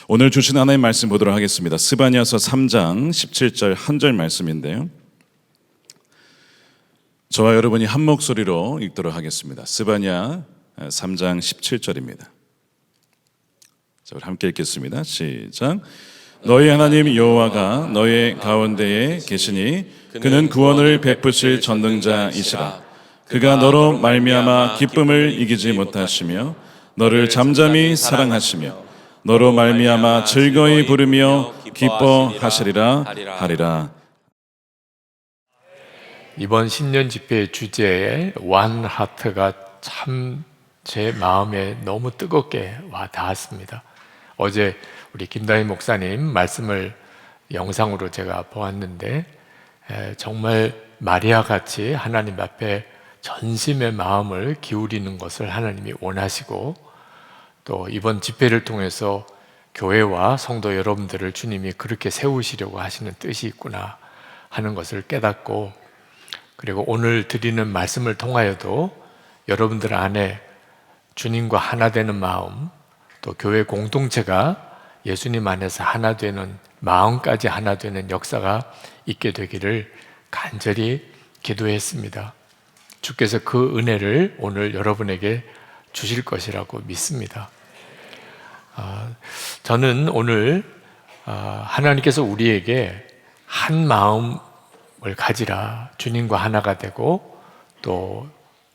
오늘 주신 하나님 말씀 보도록 하겠습니다. 스바냐서 3장 17절 한 절 말씀인데요, 저와 여러분이 한 목소리로 읽도록 하겠습니다. 스바냐 3장 17절입니다. 자, 우리 함께 읽겠습니다. 시작. 너희 하나님 여호와가 너희 가운데에 계시니 그는 구원을 베푸실 전능자이시라. 그가 너로 말미암아 기쁨을 이기지 못하시며 너를 잠잠히 사랑하시며 너로 말미암아 즐거이 부르며 기뻐하시리라 하리라. 이번 신년 집회의 주제에 One Heart가 참 제 마음에 너무 뜨겁게 와 닿았습니다. 어제 우리 김다희 목사님 말씀을 영상으로 제가 보았는데 정말 마리아같이 하나님 앞에 전심의 마음을 기울이는 것을 하나님이 원하시고, 또 이번 집회를 통해서 교회와 성도 여러분들을 주님이 그렇게 세우시려고 하시는 뜻이 있구나 하는 것을 깨닫고, 그리고 오늘 드리는 말씀을 통하여도 여러분들 안에 주님과 하나 되는 마음, 또 교회 공동체가 예수님 안에서 하나 되는 마음까지 하나 되는 역사가 있게 되기를 간절히 기도했습니다. 주께서 그 은혜를 오늘 여러분에게 주실 것이라고 믿습니다. 저는 오늘 하나님께서 우리에게 한 마음을 가지라, 주님과 하나가 되고 또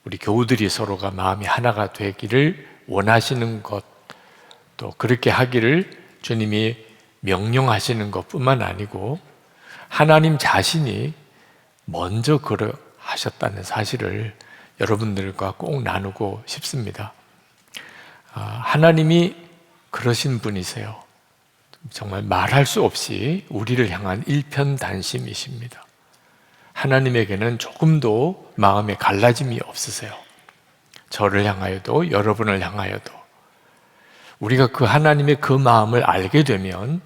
우리 교우들이 서로가 마음이 하나가 되기를 원하시는 것, 또 그렇게 하기를 주님이 명령하시는 것뿐만 아니고 하나님 자신이 먼저 하셨다는 사실을 여러분들과 꼭 나누고 싶습니다. 하나님이 그러신 분이세요. 정말 말할 수 없이 우리를 향한 일편단심이십니다. 하나님에게는 조금도 마음에 갈라짐이 없으세요. 저를 향하여도 여러분을 향하여도. 우리가 그 하나님의 그 마음을 알게 되면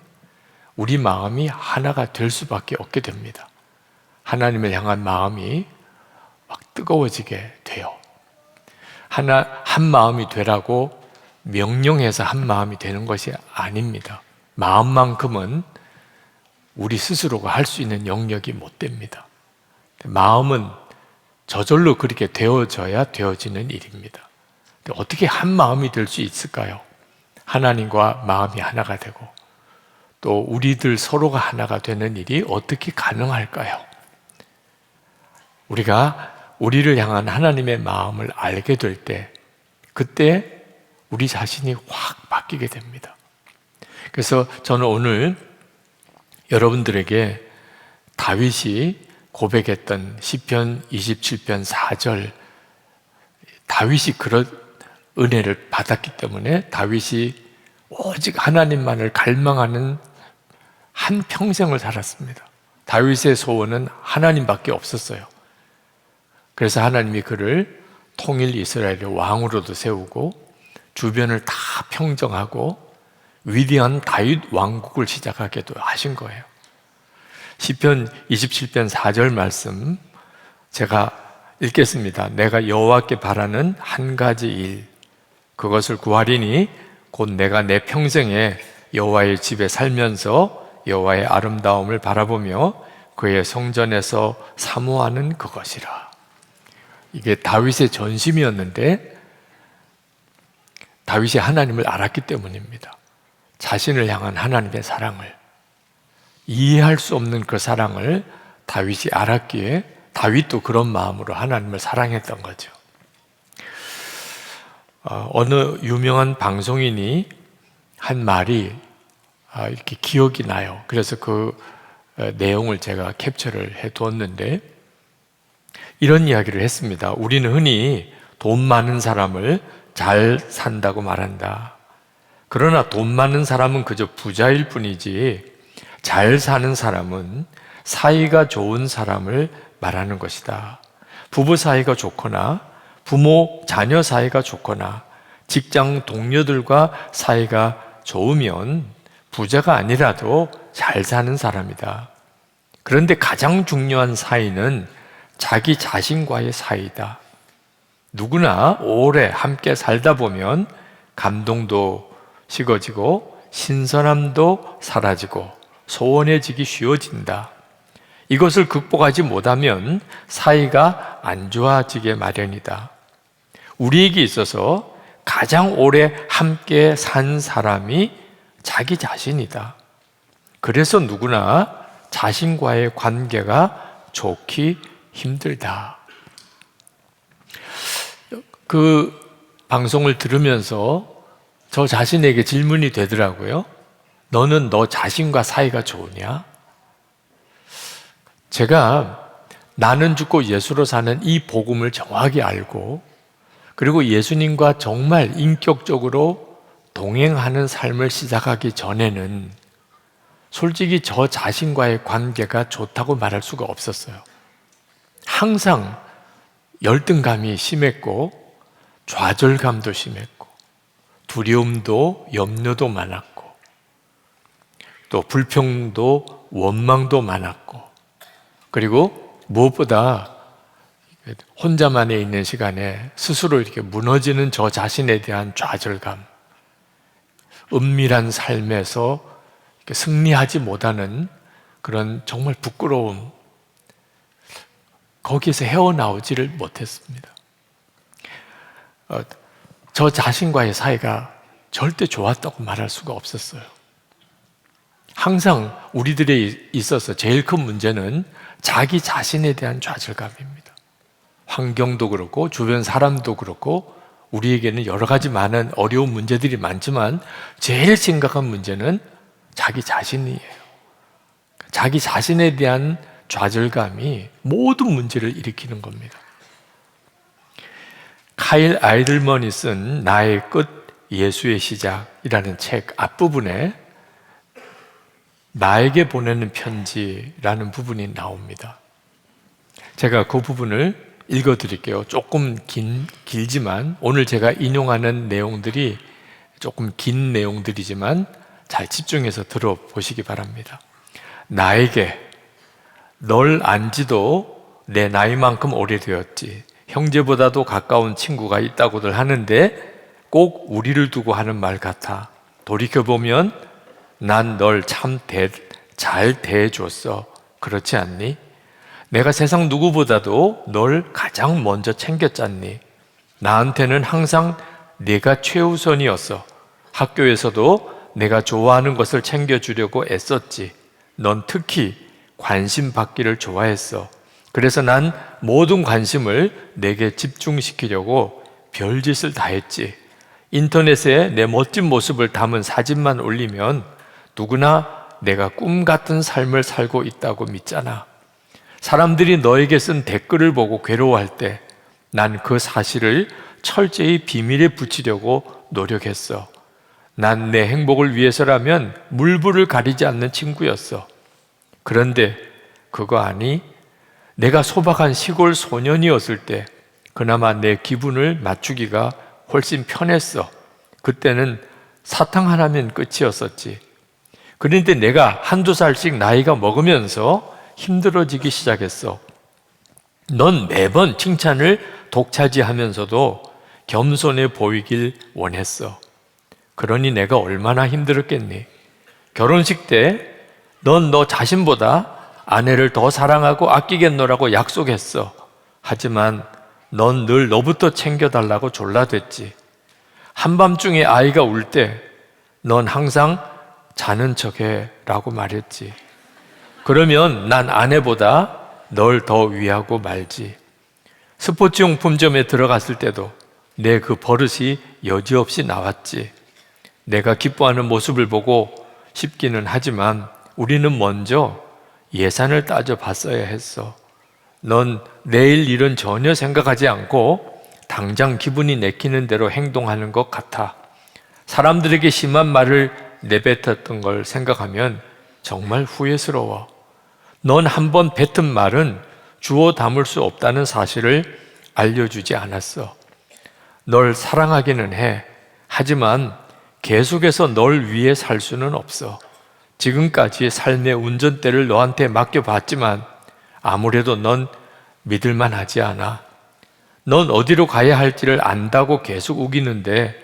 우리 마음이 하나가 될 수밖에 없게 됩니다. 하나님을 향한 마음이 막 뜨거워지게 돼요. 한 마음이 되라고 명령해서 한 마음이 되는 것이 아닙니다. 마음만큼은 우리 스스로가 할 수 있는 영역이 못 됩니다. 마음은 저절로 그렇게 되어져야 되어지는 일입니다. 어떻게 한 마음이 될 수 있을까요? 하나님과 마음이 하나가 되고 또 우리들 서로가 하나가 되는 일이 어떻게 가능할까요? 우리가 우리를 향한 하나님의 마음을 알게 될 때, 그때 우리 자신이 확 바뀌게 됩니다. 그래서 저는 오늘 여러분들에게 다윗이 고백했던 시편 27편 4절, 다윗이 그런 은혜를 받았기 때문에 다윗이 오직 하나님만을 갈망하는 한 평생을 살았습니다. 다윗의 소원은 하나님밖에 없었어요. 그래서 하나님이 그를 통일 이스라엘의 왕으로도 세우고 주변을 다 평정하고 위대한 다윗 왕국을 시작하게도 하신 거예요. 시편 27편 4절 말씀 제가 읽겠습니다. 내가 여호와께 바라는 한 가지 일, 그것을 구하리니 곧 내가 내 평생에 여호와의 집에 살면서 여호와의 아름다움을 바라보며 그의 성전에서 사모하는 그것이라. 이게 다윗의 전심이었는데 다윗이 하나님을 알았기 때문입니다. 자신을 향한 하나님의 사랑을, 이해할 수 없는 그 사랑을 다윗이 알았기에 다윗도 그런 마음으로 하나님을 사랑했던 거죠. 어느 유명한 방송인이 한 말이 이렇게 기억이 나요. 그래서 그 내용을 제가 캡처를 해두었는데 이런 이야기를 했습니다. 우리는 흔히 돈 많은 사람을 잘 산다고 말한다. 그러나 돈 많은 사람은 그저 부자일 뿐이지 잘 사는 사람은 사이가 좋은 사람을 말하는 것이다. 부부 사이가 좋거나 부모 자녀 사이가 좋거나 직장 동료들과 사이가 좋으면 부자가 아니라도 잘 사는 사람이다. 그런데 가장 중요한 사이는 자기 자신과의 사이다. 누구나 오래 함께 살다 보면 감동도 식어지고 신선함도 사라지고 소원해지기 쉬워진다. 이것을 극복하지 못하면 사이가 안 좋아지게 마련이다. 우리에게 있어서 가장 오래 함께 산 사람이 자기 자신이다. 그래서 누구나 자신과의 관계가 좋기 힘들다. 그 방송을 들으면서 저 자신에게 질문이 되더라고요. 너는 너 자신과 사이가 좋으냐? 제가 나는 죽고 예수로 사는 이 복음을 정확히 알고, 그리고 예수님과 정말 인격적으로 동행하는 삶을 시작하기 전에는 솔직히 저 자신과의 관계가 좋다고 말할 수가 없었어요. 항상 열등감이 심했고 좌절감도 심했고 두려움도 염려도 많았고 또 불평도 원망도 많았고, 그리고 무엇보다 혼자만에 있는 시간에 스스로 이렇게 무너지는 저 자신에 대한 좌절감, 은밀한 삶에서 이렇게 승리하지 못하는 그런 정말 부끄러움, 거기에서 헤어나오지를 못했습니다. 저 자신과의 사이가 절대 좋았다고 말할 수가 없었어요. 항상 우리들에 있어서 제일 큰 문제는 자기 자신에 대한 좌절감입니다. 환경도 그렇고 주변 사람도 그렇고 우리에게는 여러 가지 많은 어려운 문제들이 많지만 제일 심각한 문제는 자기 자신이에요. 자기 자신에 대한 좌절감이 모든 문제를 일으키는 겁니다. 카일 아이들먼이 쓴 나의 끝, 예수의 시작이라는 책 앞부분에 나에게 보내는 편지라는 부분이 나옵니다. 제가 그 부분을 읽어드릴게요. 조금 길지만 오늘 제가 인용하는 내용들이 조금 긴 내용들이지만 잘 집중해서 들어보시기 바랍니다. 나에게 널 안지도 내 나이만큼 오래되었지. 형제보다도 가까운 친구가 있다고들 하는데 꼭 우리를 두고 하는 말 같아. 돌이켜보면 난 널 참 잘 대해줬어. 그렇지 않니? 내가 세상 누구보다도 널 가장 먼저 챙겼잖니? 나한테는 항상 네가 최우선이었어. 학교에서도 내가 좋아하는 것을 챙겨주려고 애썼지. 넌 특히 관심 받기를 좋아했어. 그래서 난 모든 관심을 내게 집중시키려고 별짓을 다 했지. 인터넷에 내 멋진 모습을 담은 사진만 올리면 누구나 내가 꿈 같은 삶을 살고 있다고 믿잖아. 사람들이 너에게 쓴 댓글을 보고 괴로워할 때 난 그 사실을 철저히 비밀에 붙이려고 노력했어. 난 내 행복을 위해서라면 물불을 가리지 않는 친구였어. 그런데 그거 아니? 내가 소박한 시골 소년이었을 때 그나마 내 기분을 맞추기가 훨씬 편했어. 그때는 사탕 하나면 끝이었었지. 그런데 내가 한두 살씩 나이가 먹으면서 힘들어지기 시작했어. 넌 매번 칭찬을 독차지하면서도 겸손해 보이길 원했어. 그러니 내가 얼마나 힘들었겠니? 결혼식 때 넌 너 자신보다 아내를 더 사랑하고 아끼겠노라고 약속했어. 하지만 넌 늘 너부터 챙겨달라고 졸라댔지. 한밤중에 아이가 울 때 넌 항상 자는 척해 라고 말했지. 그러면 난 아내보다 널 더 위하고 말지. 스포츠용품점에 들어갔을 때도 내 그 버릇이 여지없이 나왔지. 내가 기뻐하는 모습을 보고 싶기는 하지만 우리는 먼저 예산을 따져봤어야 했어. 넌 내일 일은 전혀 생각하지 않고 당장 기분이 내키는 대로 행동하는 것 같아. 사람들에게 심한 말을 내뱉었던 걸 생각하면 정말 후회스러워. 넌 한 번 뱉은 말은 주워 담을 수 없다는 사실을 알려주지 않았어. 널 사랑하기는 해. 하지만 계속해서 널 위해 살 수는 없어. 지금까지 삶의 운전대를 너한테 맡겨봤지만 아무래도 넌 믿을만 하지 않아. 넌 어디로 가야 할지를 안다고 계속 우기는데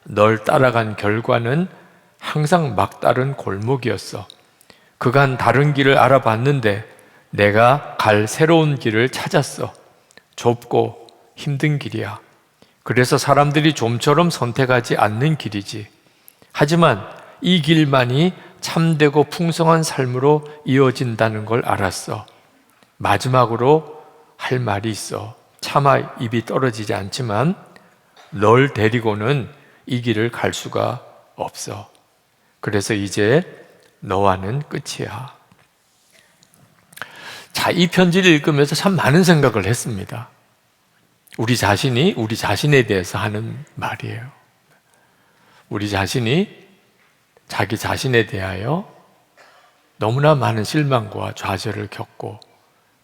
널 따라간 결과는 항상 막다른 골목이었어. 그간 다른 길을 알아봤는데 내가 갈 새로운 길을 찾았어. 좁고 힘든 길이야. 그래서 사람들이 좀처럼 선택하지 않는 길이지. 하지만 이 길만이 참되고 풍성한 삶으로 이어진다는 걸 알았어. 마지막으로 할 말이 있어. 차마 입이 떨어지지 않지만 널 데리고는 이 길을 갈 수가 없어. 그래서 이제 너와는 끝이야. 자, 이 편지를 읽으면서 참 많은 생각을 했습니다. 우리 자신이 우리 자신에 대해서 하는 말이에요. 우리 자신이 자기 자신에 대하여 너무나 많은 실망과 좌절을 겪고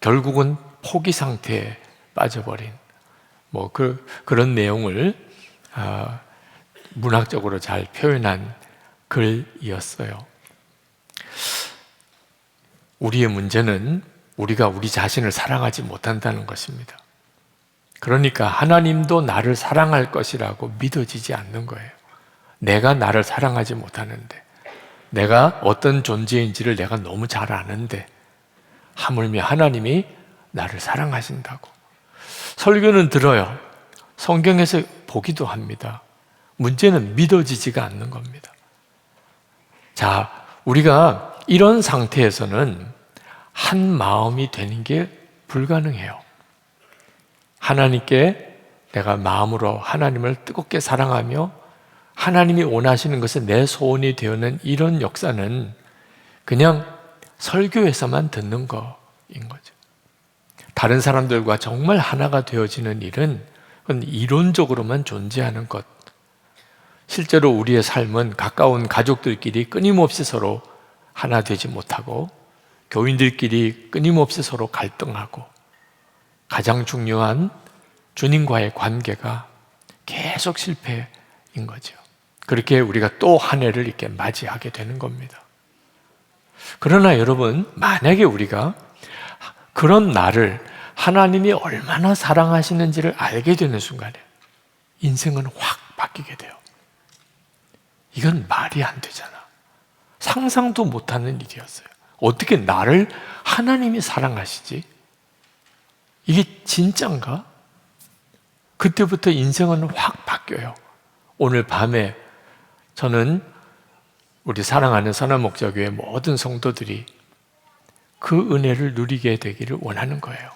결국은 포기 상태에 빠져버린 그런 내용을 문학적으로 잘 표현한 글이었어요. 우리의 문제는 우리가 우리 자신을 사랑하지 못한다는 것입니다. 그러니까 하나님도 나를 사랑할 것이라고 믿어지지 않는 거예요. 내가 나를 사랑하지 못하는데, 내가 어떤 존재인지를 내가 너무 잘 아는데 하물며 하나님이 나를 사랑하신다고. 설교는 들어요. 성경에서 보기도 합니다. 문제는 믿어지지가 않는 겁니다. 자, 우리가 이런 상태에서는 한 마음이 되는 게 불가능해요. 하나님께 내가 마음으로 하나님을 뜨겁게 사랑하며 하나님이 원하시는 것은 내 소원이 되어는 이런 역사는 그냥 설교에서만 듣는 거인 거죠. 다른 사람들과 정말 하나가 되어지는 일은 그건 이론적으로만 존재하는 것. 실제로 우리의 삶은 가까운 가족들끼리 끊임없이 서로 하나 되지 못하고 교인들끼리 끊임없이 서로 갈등하고 가장 중요한 주님과의 관계가 계속 실패인 거죠. 그렇게 우리가 또 한 해를 이렇게 맞이하게 되는 겁니다. 그러나 여러분, 만약에 우리가 그런 나를 하나님이 얼마나 사랑하시는지를 알게 되는 순간에 인생은 확 바뀌게 돼요. 이건 말이 안 되잖아. 상상도 못하는 일이었어요. 어떻게 나를 하나님이 사랑하시지? 이게 진짠가? 그때부터 인생은 확 바뀌어요. 오늘 밤에 저는 우리 사랑하는 선한목자교회 모든 성도들이 그 은혜를 누리게 되기를 원하는 거예요.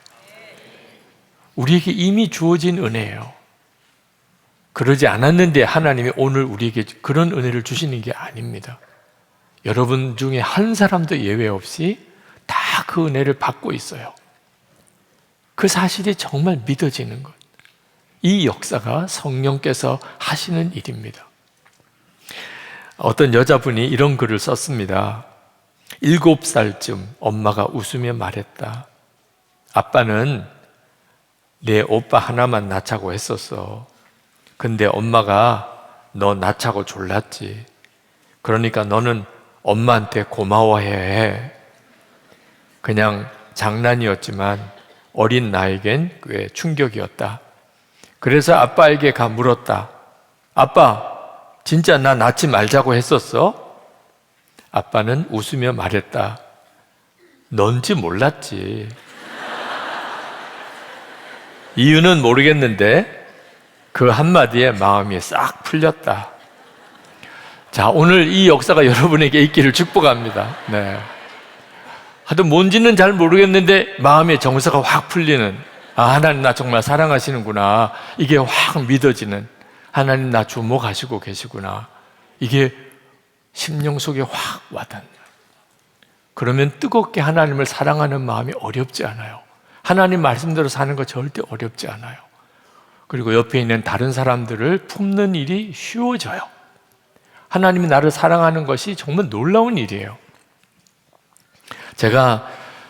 우리에게 이미 주어진 은혜예요. 그러지 않았는데 하나님이 오늘 우리에게 그런 은혜를 주시는 게 아닙니다. 여러분 중에 한 사람도 예외 없이 다 그 은혜를 받고 있어요. 그 사실이 정말 믿어지는 것. 이 역사가 성령께서 하시는 일입니다. 어떤 여자분이 이런 글을 썼습니다. 7살쯤 엄마가 웃으며 말했다. 아빠는 내 오빠 하나만 낳자고 했었어. 근데 엄마가 너 낳자고 졸랐지. 그러니까 너는 엄마한테 고마워해야 해. 그냥 장난이었지만 어린 나에겐 꽤 충격이었다. 그래서 아빠에게 가 물었다. 아빠, 진짜 나 낳지 말자고 했었어? 아빠는 웃으며 말했다. 넌지 몰랐지. 이유는 모르겠는데 그 한마디에 마음이 싹 풀렸다. 자, 오늘 이 역사가 여러분에게 있기를 축복합니다. 네. 하여튼 뭔지는 잘 모르겠는데 마음의 정서가 확 풀리는, 하나님 나 정말 사랑하시는구나, 이게 확 믿어지는, 하나님 나 주목하시고 계시구나, 이게 심령 속에 확 와닿는. 그러면 뜨겁게 하나님을 사랑하는 마음이 어렵지 않아요. 하나님 말씀대로 사는 거 절대 어렵지 않아요. 그리고 옆에 있는 다른 사람들을 품는 일이 쉬워져요. 하나님이 나를 사랑하는 것이 정말 놀라운 일이에요. 제가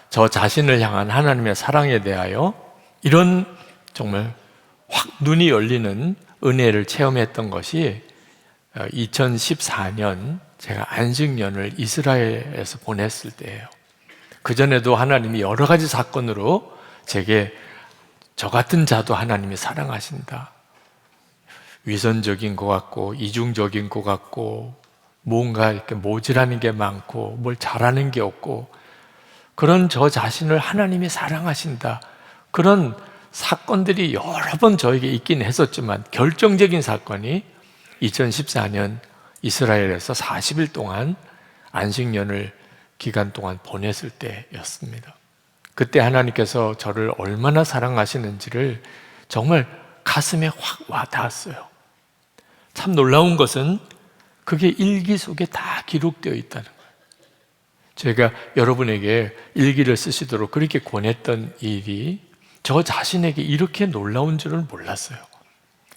저 자신을 향한 하나님의 사랑에 대하여 이런 정말 확 눈이 열리는 은혜를 체험했던 것이 2014년 제가 안식년을 이스라엘에서 보냈을 때예요. 그전에도 하나님이 여러 가지 사건으로 제게 저 같은 자도 하나님이 사랑하신다, 위선적인 것 같고 이중적인 것 같고 뭔가 이렇게 모자라는 게 많고 뭘 잘하는 게 없고 그런 저 자신을 하나님이 사랑하신다. 그런 사건들이 여러 번 저에게 있긴 했었지만 결정적인 사건이 2014년 이스라엘에서 40일 동안 안식년을 기간 동안 보냈을 때였습니다. 그때 하나님께서 저를 얼마나 사랑하시는지를 정말 가슴에 확 와닿았어요. 참 놀라운 것은 그게 일기 속에 다 기록되어 있다는 거예요. 제가 여러분에게 일기를 쓰시도록 그렇게 권했던 일이 저 자신에게 이렇게 놀라운 줄은 몰랐어요.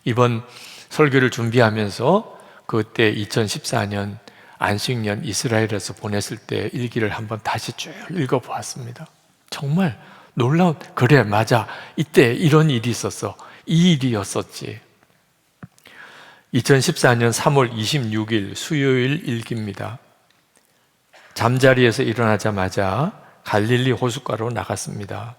이번 설교를 준비하면서 그때 2014년 안식년 이스라엘에서 보냈을 때 일기를 한번 다시 쭉 읽어보았습니다. 정말 놀라운, 그래 맞아, 이때 이런 일이 있었어, 이 일이었었지. 2014년 3월 26일 수요일 일기입니다. 잠자리에서 일어나자마자 갈릴리 호숫가로 나갔습니다.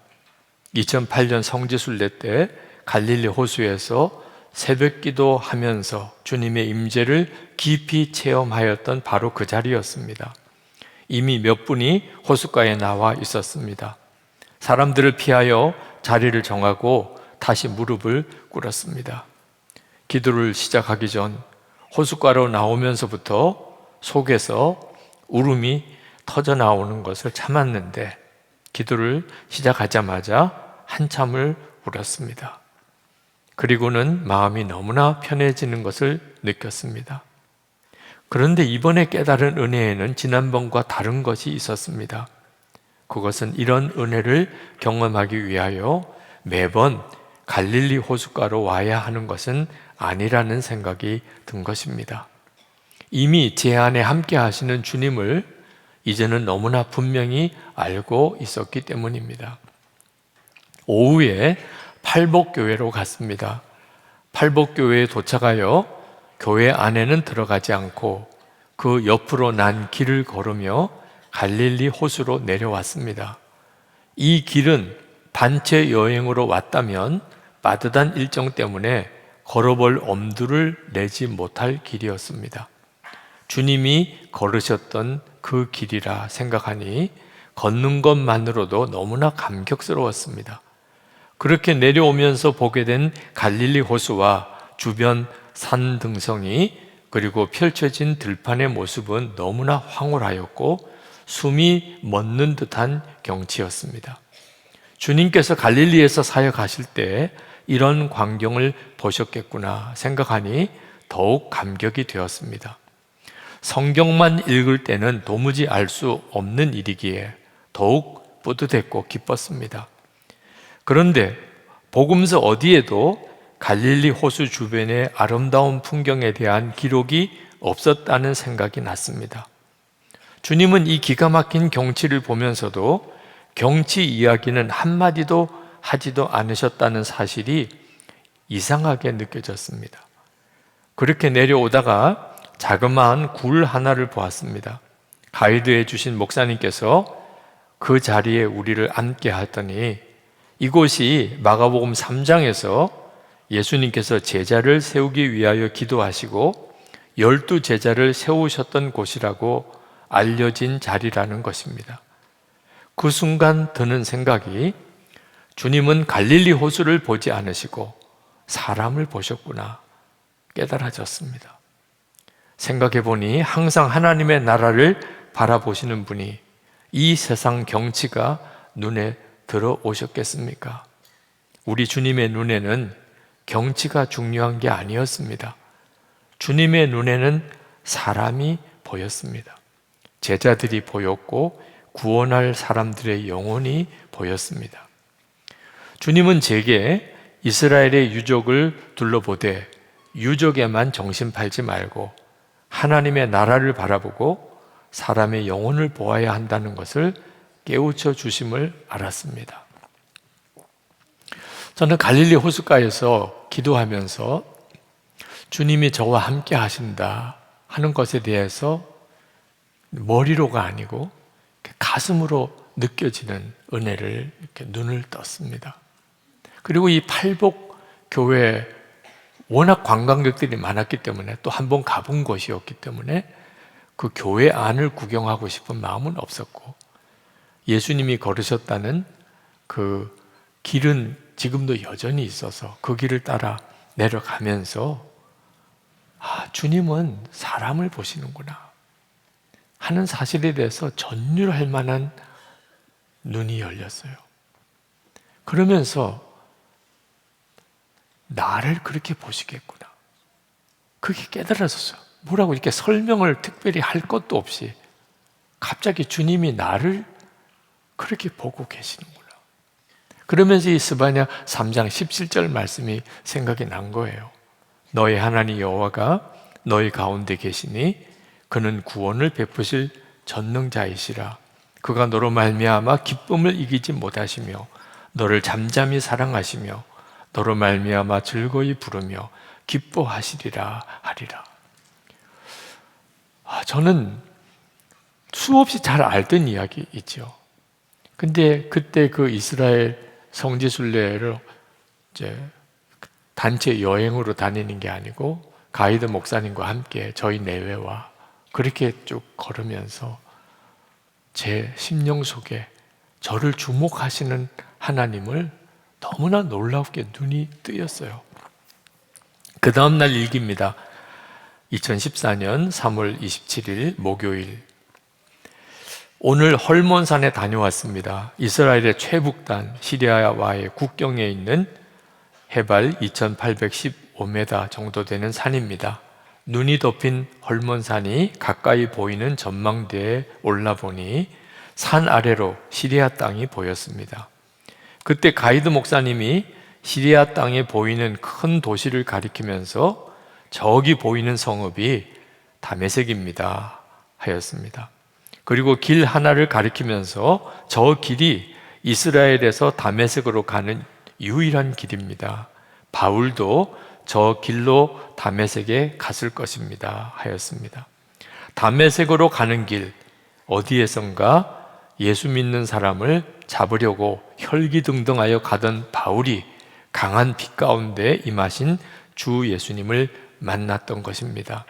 2008년 성지순례 때 갈릴리 호수에서 새벽기도 하면서 주님의 임재를 깊이 체험하였던 바로 그 자리였습니다. 이미 몇 분이 호숫가에 나와 있었습니다. 사람들을 피하여 자리를 정하고 다시 무릎을 꿇었습니다. 기도를 시작하기 전 호숫가로 나오면서부터 속에서 울음이 터져 나오는 것을 참았는데 기도를 시작하자마자 한참을 울었습니다. 그리고는 마음이 너무나 편해지는 것을 느꼈습니다. 그런데 이번에 깨달은 은혜에는 지난번과 다른 것이 있었습니다. 그것은 이런 은혜를 경험하기 위하여 매번 갈릴리 호숫가로 와야 하는 것은 아니라는 생각이 든 것입니다. 이미 제 안에 함께 하시는 주님을 이제는 너무나 분명히 알고 있었기 때문입니다. 오후에 팔복교회로 갔습니다. 팔복교회에 도착하여 교회 안에는 들어가지 않고 그 옆으로 난 길을 걸으며 갈릴리 호수로 내려왔습니다. 이 길은 단체 여행으로 왔다면 빠듯한 일정 때문에 걸어볼 엄두를 내지 못할 길이었습니다. 주님이 걸으셨던 그 길이라 생각하니 걷는 것만으로도 너무나 감격스러웠습니다. 그렇게 내려오면서 보게 된 갈릴리 호수와 주변 산 등성이 그리고 펼쳐진 들판의 모습은 너무나 황홀하였고 숨이 멎는 듯한 경치였습니다. 주님께서 갈릴리에서 사역하실 때 이런 광경을 보셨겠구나 생각하니 더욱 감격이 되었습니다. 성경만 읽을 때는 도무지 알 수 없는 일이기에 더욱 뿌듯했고 기뻤습니다. 그런데 복음서 어디에도 갈릴리 호수 주변의 아름다운 풍경에 대한 기록이 없었다는 생각이 났습니다. 주님은 이 기가 막힌 경치를 보면서도 경치 이야기는 한마디도 하지도 않으셨다는 사실이 이상하게 느껴졌습니다. 그렇게 내려오다가 자그마한 굴 하나를 보았습니다. 가이드해 주신 목사님께서 그 자리에 우리를 앉게 하더니 이곳이 마가복음 3장에서 예수님께서 제자를 세우기 위하여 기도하시고 12 제자를 세우셨던 곳이라고 알려진 자리라는 것입니다. 그 순간 드는 생각이 주님은 갈릴리 호수를 보지 않으시고 사람을 보셨구나 깨달아졌습니다. 생각해 보니 항상 하나님의 나라를 바라보시는 분이 이 세상 경치가 눈에 들어오셨겠습니까? 우리 주님의 눈에는 경치가 중요한 게 아니었습니다. 주님의 눈에는 사람이 보였습니다. 제자들이 보였고 구원할 사람들의 영혼이 보였습니다. 주님은 제게 이스라엘의 유족을 둘러보되 유족에만 정신 팔지 말고 하나님의 나라를 바라보고 사람의 영혼을 보아야 한다는 것을 깨우쳐 주심을 알았습니다. 저는 갈릴리 호숫가에서 기도하면서 주님이 저와 함께 하신다 하는 것에 대해서 머리로가 아니고 가슴으로 느껴지는 은혜를 이렇게 눈을 떴습니다. 그리고 이 팔복 교회 워낙 관광객들이 많았기 때문에 또 한 번 가본 곳이었기 때문에 그 교회 안을 구경하고 싶은 마음은 없었고, 예수님이 걸으셨다는 그 길은 지금도 여전히 있어서 그 길을 따라 내려가면서 주님은 사람을 보시는구나 하는 사실에 대해서 전율할 만한 눈이 열렸어요. 그러면서 나를 그렇게 보시겠구나, 그게 깨달아졌어요. 뭐라고 이렇게 설명을 특별히 할 것도 없이 갑자기 주님이 나를 그렇게 보고 계시는구나. 그러면서 이 스바냐 3장 17절 말씀이 생각이 난 거예요. 너희 하나님 여호와가 너희 가운데 계시니 그는 구원을 베푸실 전능자이시라. 그가 너로 말미암아 기쁨을 이기지 못하시며 너를 잠잠히 사랑하시며 너로 말미암아 즐거이 부르며 기뻐하시리라 하리라. 저는 수없이 잘 알던 이야기 있죠. 근데 그때 그 이스라엘 성지순례를 이제 단체 여행으로 다니는 게 아니고 가이드 목사님과 함께 저희 내외와 그렇게 쭉 걸으면서 제 심령 속에 저를 주목하시는 하나님을 너무나 놀랍게 눈이 뜨였어요. 그 다음날 일기입니다. 2014년 3월 27일 목요일, 오늘 헐몬산에 다녀왔습니다. 이스라엘의 최북단 시리아와의 국경에 있는 해발 2815m 정도 되는 산입니다. 눈이 덮인 헐몬산이 가까이 보이는 전망대에 올라보니 산 아래로 시리아 땅이 보였습니다. 그때 가이드 목사님이 시리아 땅에 보이는 큰 도시를 가리키면서 저기 보이는 성읍이 다메섹입니다 하였습니다. 그리고 길 하나를 가리키면서 저 길이 이스라엘에서 다메섹으로 가는 유일한 길입니다. 바울도 저 길로 다메섹에 갔을 것입니다 하였습니다. 다메섹으로 가는 길, 어디에선가 예수 믿는 사람을 잡으려고 혈기등등하여 가던 바울이 강한 빛 가운데 임하신 주 예수님을 만났던 것입니다.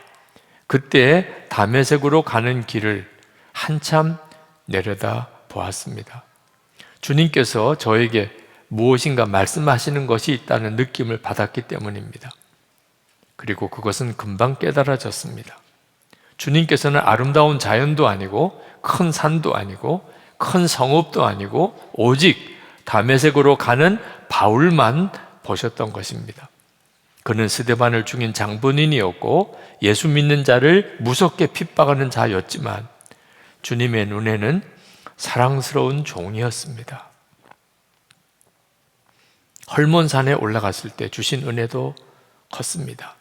그때 다메섹으로 가는 길을 한참 내려다 보았습니다. 주님께서 저에게 무엇인가 말씀하시는 것이 있다는 느낌을 받았기 때문입니다. 그리고 그것은 금방 깨달아졌습니다. 주님께서는 아름다운 자연도 아니고 큰 산도 아니고 큰 성읍도 아니고 오직 다메섹으로 가는 바울만 보셨던 것입니다. 그는 스데반을 죽인 장본인이었고 예수 믿는 자를 무섭게 핍박하는 자였지만 주님의 눈에는 사랑스러운 종이었습니다. 헐몬산에 올라갔을 때 주신 은혜도 컸습니다.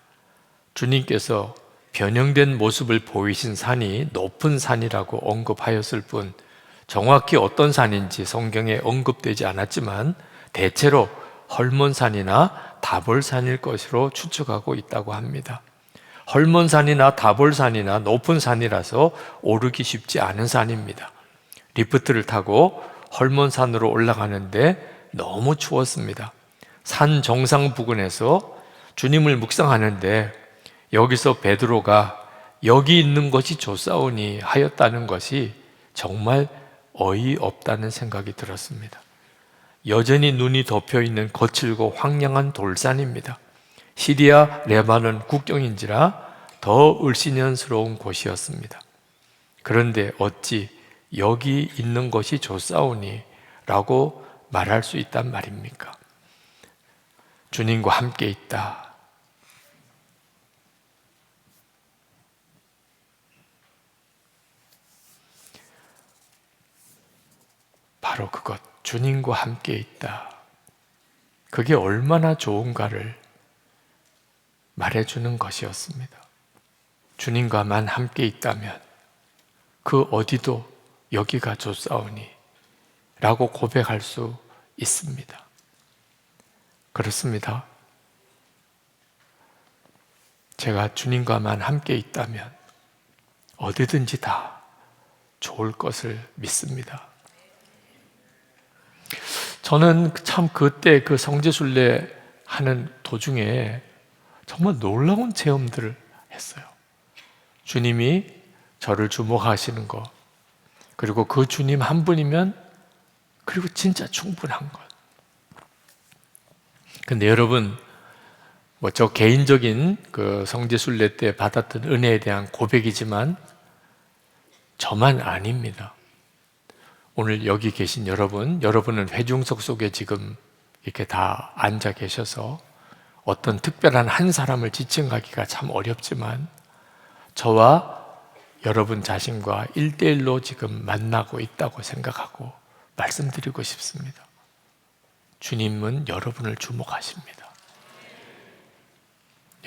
주님께서 변형된 모습을 보이신 산이 높은 산이라고 언급하였을 뿐 정확히 어떤 산인지 성경에 언급되지 않았지만 대체로 헐몬산이나 다볼산일 것으로 추측하고 있다고 합니다. 헐몬산이나 다볼산이나 높은 산이라서 오르기 쉽지 않은 산입니다. 리프트를 타고 헐몬산으로 올라가는데 너무 추웠습니다. 산 정상 부근에서 주님을 묵상하는데 여기서 베드로가 여기 있는 것이 좋사오니 하였다는 것이 정말 어이없다는 생각이 들었습니다. 여전히 눈이 덮여있는 거칠고 황량한 돌산입니다. 시리아 레바논 국경인지라 더 을씨년스러운 곳이었습니다. 그런데 어찌 여기 있는 것이 좋사오니 라고 말할 수 있단 말입니까? 주님과 함께 있다. 바로 그것, 주님과 함께 있다. 그게 얼마나 좋은가를 말해주는 것이었습니다. 주님과만 함께 있다면 그 어디도 여기가 좋사오니 라고 고백할 수 있습니다. 그렇습니다. 제가 주님과만 함께 있다면 어디든지 다 좋을 것을 믿습니다. 저는 참 그때 그 성지순례 하는 도중에 정말 놀라운 체험들을 했어요. 주님이 저를 주목하시는 것, 그리고 그 주님 한 분이면 그리고 진짜 충분한 것. 근데 여러분, 뭐 저 개인적인 그 성지순례 때 받았던 은혜에 대한 고백이지만 저만 아닙니다. 오늘 여기 계신 여러분은 회중석 속에 지금 이렇게 다 앉아 계셔서 어떤 특별한 한 사람을 지칭하기가 참 어렵지만 저와 여러분 자신과 1대1로 지금 만나고 있다고 생각하고 말씀드리고 싶습니다. 주님은 여러분을 주목하십니다.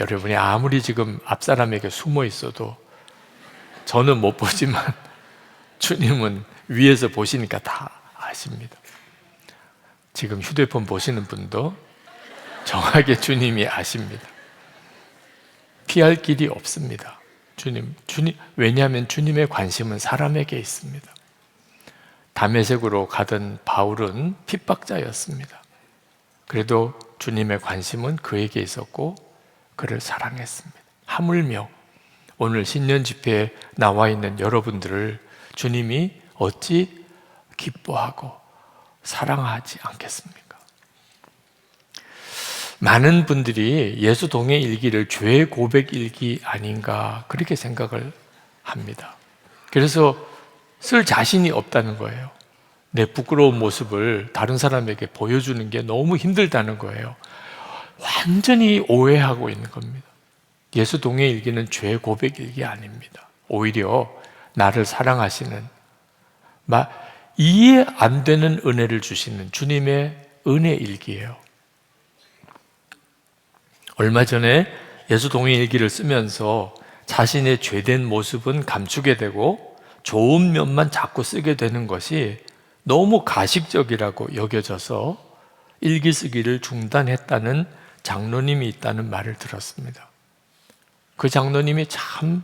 여러분이 아무리 지금 앞사람에게 숨어 있어도 저는 못 보지만 주님은 위에서 보시니까 다 아십니다. 지금 휴대폰 보시는 분도 정확하게 주님이 아십니다. 피할 길이 없습니다. 왜냐하면 주님의 관심은 사람에게 있습니다. 다메섹으로 가던 바울은 핍박자였습니다. 그래도 주님의 관심은 그에게 있었고 그를 사랑했습니다. 하물며 오늘 신년 집회에 나와 있는 여러분들을 주님이 어찌 기뻐하고 사랑하지 않겠습니까? 많은 분들이 예수 동의 일기를 죄 고백 일기 아닌가 그렇게 생각을 합니다. 그래서 쓸 자신이 없다는 거예요. 내 부끄러운 모습을 다른 사람에게 보여주는 게 너무 힘들다는 거예요. 완전히 오해하고 있는 겁니다. 예수 동의 일기는 죄 고백 일기 아닙니다. 오히려 나를 사랑하시는, 이해 안 되는 은혜를 주시는 주님의 은혜 일기예요. 얼마 전에 예수 동의 일기를 쓰면서 자신의 죄된 모습은 감추게 되고 좋은 면만 자꾸 쓰게 되는 것이 너무 가식적이라고 여겨져서 일기 쓰기를 중단했다는 장로님이 있다는 말을 들었습니다. 그 장로님이 참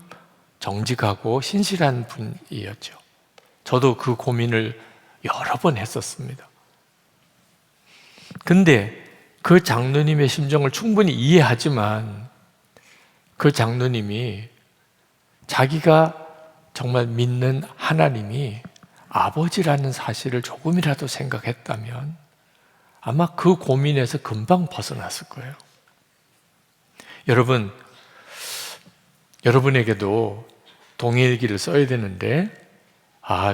정직하고 신실한 분이었죠. 저도 그 고민을 여러 번 했었습니다. 근데 그 장로님의 심정을 충분히 이해하지만 그 장로님이 자기가 정말 믿는 하나님이 아버지라는 사실을 조금이라도 생각했다면 아마 그 고민에서 금방 벗어났을 거예요. 여러분에게도 동일기를 써야 되는데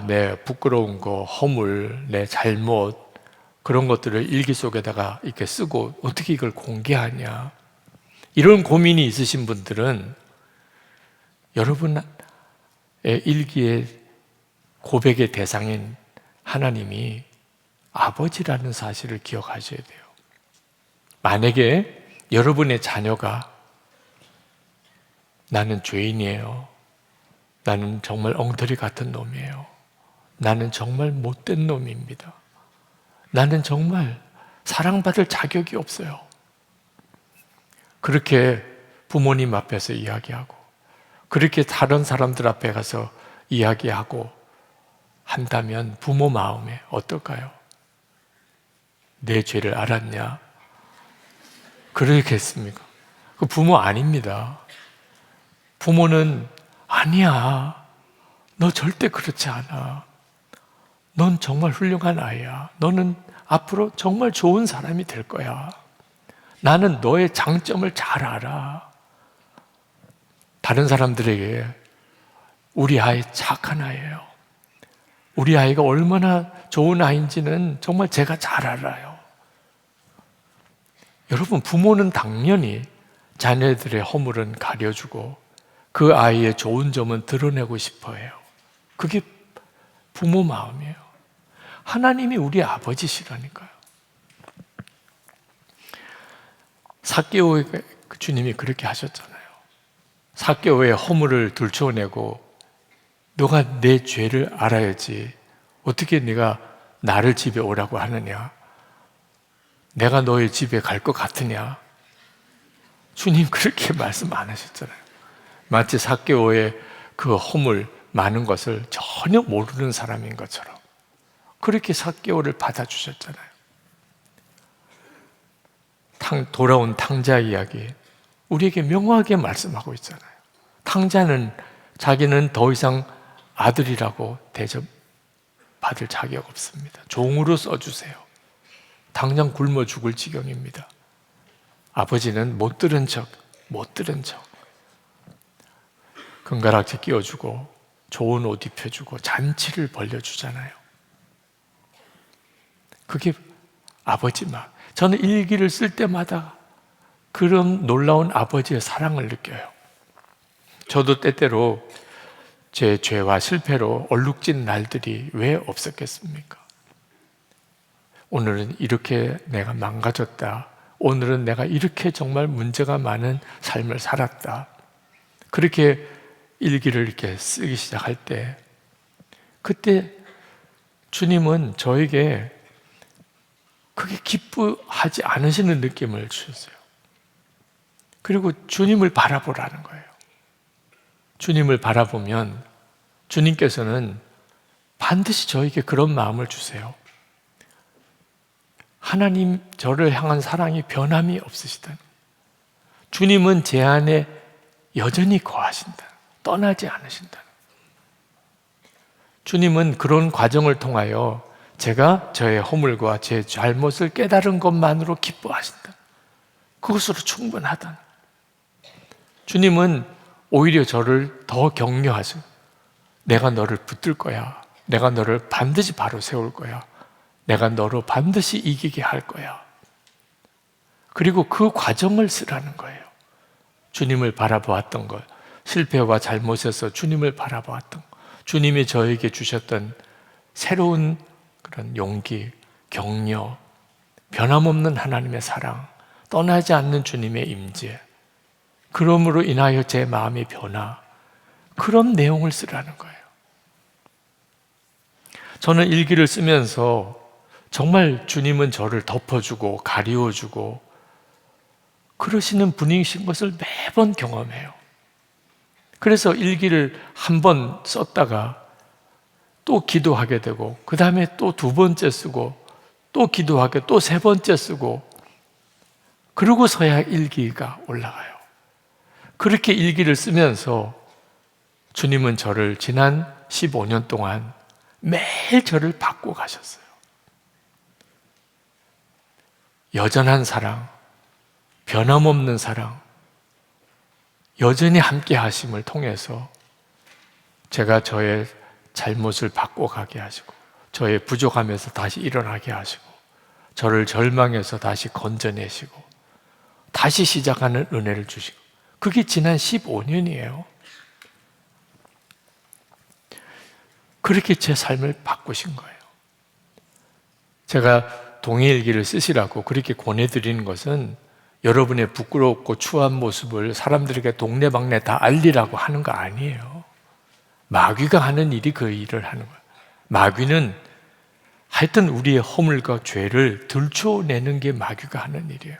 내 부끄러운 거, 허물, 내 잘못 그런 것들을 일기 속에다가 이렇게 쓰고 어떻게 이걸 공개하냐 이런 고민이 있으신 분들은 여러분의 일기의 고백의 대상인 하나님이 아버지라는 사실을 기억하셔야 돼요. 만약에 여러분의 자녀가 나는 죄인이에요. 나는 정말 엉터리 같은 놈이에요. 나는 정말 못된 놈입니다. 나는 정말 사랑받을 자격이 없어요. 그렇게 부모님 앞에서 이야기하고 그렇게 다른 사람들 앞에 가서 이야기하고 한다면 부모 마음에 어떨까요? 내 죄를 알았냐? 그러겠습니까? 그 부모 아닙니다. 부모는 아니야. 너 절대 그렇지 않아. 넌 정말 훌륭한 아이야. 너는 앞으로 정말 좋은 사람이 될 거야. 나는 너의 장점을 잘 알아. 다른 사람들에게 우리 아이 착한 아이예요. 우리 아이가 얼마나 좋은 아이인지는 정말 제가 잘 알아요. 여러분, 부모는 당연히 자녀들의 허물은 가려주고 그 아이의 좋은 점은 드러내고 싶어 해요. 그게 부모 마음이에요. 하나님이 우리 아버지시라니까요. 삭개오의 주님이 그렇게 하셨잖아요. 삭개오의 허물을 들춰내고 너가 내 죄를 알아야지 어떻게 네가 나를 집에 오라고 하느냐? 내가 너의 집에 갈 것 같으냐? 주님 그렇게 말씀 안 하셨잖아요. 마치 삭개오의 그 허물 많은 것을 전혀 모르는 사람인 것처럼 그렇게 삭개오를 받아주셨잖아요. 돌아온 탕자 이야기 우리에게 명확하게 말씀하고 있잖아요. 탕자는 자기는 더 이상 아들이라고 대접받을 자격 없습니다. 종으로 써주세요. 당장 굶어 죽을 지경입니다. 아버지는 못 들은 척 금가락지 끼워주고 좋은 옷 입혀주고 잔치를 벌려주잖아요. 그게 아버지 막. 저는 일기를 쓸 때마다 그런 놀라운 아버지의 사랑을 느껴요. 저도 때때로 제 죄와 실패로 얼룩진 날들이 왜 없었겠습니까? 오늘은 이렇게 내가 망가졌다. 오늘은 내가 이렇게 정말 문제가 많은 삶을 살았다. 그렇게 일기를 이렇게 쓰기 시작할 때, 그때 주님은 저에게 그게 기뻐하지 않으시는 느낌을 주셨어요. 그리고 주님을 바라보라는 거예요. 주님을 바라보면 주님께서는 반드시 저에게 그런 마음을 주세요. 하나님 저를 향한 사랑이 변함이 없으시다. 주님은 제 안에 여전히 거하신다. 떠나지 않으신다. 주님은 그런 과정을 통하여 제가 저의 허물과 제 잘못을 깨달은 것만으로 기뻐하신다. 그것으로 충분하다. 주님은 오히려 저를 더 격려하세요. 내가 너를 붙들 거야. 내가 너를 반드시 바로 세울 거야. 내가 너로 반드시 이기게 할 거야. 그리고 그 과정을 쓰라는 거예요. 주님을 바라보았던 것, 실패와 잘못에서 주님을 바라보았던 것, 주님이 저에게 주셨던 새로운 그런 용기, 격려, 변함없는 하나님의 사랑, 떠나지 않는 주님의 임재, 그러므로 인하여 제 마음의 변화, 그런 내용을 쓰라는 거예요. 저는 일기를 쓰면서 정말 주님은 저를 덮어주고 가리워주고 그러시는 분이신 것을 매번 경험해요. 그래서 일기를 한 번 썼다가 또 기도하게 되고, 그 다음에 또 두 번째 쓰고, 또 기도하게 또 세 번째 쓰고, 그러고서야 일기가 올라가요. 그렇게 일기를 쓰면서 주님은 저를 지난 15년 동안 매일 저를 바꿔 가셨어요. 여전한 사랑, 변함없는 사랑, 여전히 함께 하심을 통해서 제가 저의 잘못을 바꿔가게 하시고, 저의 부족함에서 다시 일어나게 하시고, 저를 절망에서 다시 건져내시고, 다시 시작하는 은혜를 주시고, 그게 지난 15년이에요. 그렇게 제 삶을 바꾸신 거예요. 제가 동해일기를 쓰시라고 그렇게 권해드리는 것은 여러분의 부끄럽고 추한 모습을 사람들에게 동네방네 다 알리라고 하는 거 아니에요. 마귀가 하는 일이 그 일을 하는 거예요. 마귀는 하여튼 우리의 허물과 죄를 들춰내는 게 마귀가 하는 일이에요.